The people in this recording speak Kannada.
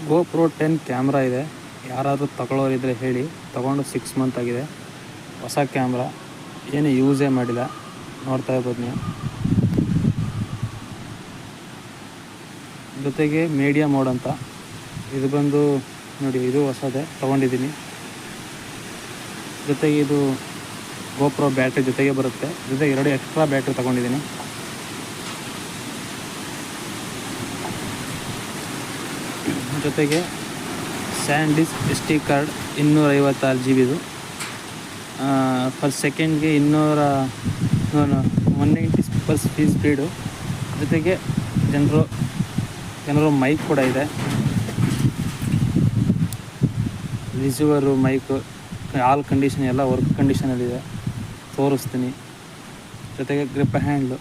GoPro 10 ಕ್ಯಾಮ್ರಾ ಇದೆ. ಯಾರಾದರೂ ತಗೊಳ್ಳೋರಿದ್ದರೆ ಹೇಳಿ. ತೊಗೊಂಡು 6 ಮಂತ್ ಆಗಿದೆ. ಹೊಸ ಕ್ಯಾಮ್ರಾ, ಏನು ಯೂಸೇ ಮಾಡಿಲ್ಲ. ನೋಡ್ತಾ ಇರ್ಬೋದು ನೀವು. ಜೊತೆಗೆ ಮೀಡಿಯಾ ಮೋಡ್ ಅಂತ ಇದು ಬಂದು ನೋಡಿ, ಇದು ಹೊಸದೇ ತೊಗೊಂಡಿದ್ದೀನಿ. ಜೊತೆಗೆ ಇದು GoPro ಬ್ಯಾಟ್ರಿ ಜೊತೆಗೆ ಬರುತ್ತೆ. ಜೊತೆಗೆ 2 ಎಕ್ಸ್ಟ್ರಾ ಬ್ಯಾಟ್ರಿ ತೊಗೊಂಡಿದ್ದೀನಿ. ಜೊತೆಗೆ SanDisk SD ಕಾರ್ಡ್ 256 GB ಇದು. ಪರ್ ಸೆಕೆಂಡ್ಗೆ 190 ಪರ್ ಸ್ಪೀಡು. ಜೊತೆಗೆ ಜನರು ಮೈಕ್ ಕೂಡ ಇದೆ. ರಿಸೀವರು ಮೈಕು ಆಲ್ ಕಂಡೀಷನ್ ಎಲ್ಲ ವರ್ಕ್ ಕಂಡೀಷನಲ್ಲಿದೆ, ತೋರಿಸ್ತೀನಿ. ಜೊತೆಗೆ ಗ್ರಿಪ್ ಹ್ಯಾಂಡ್ಲು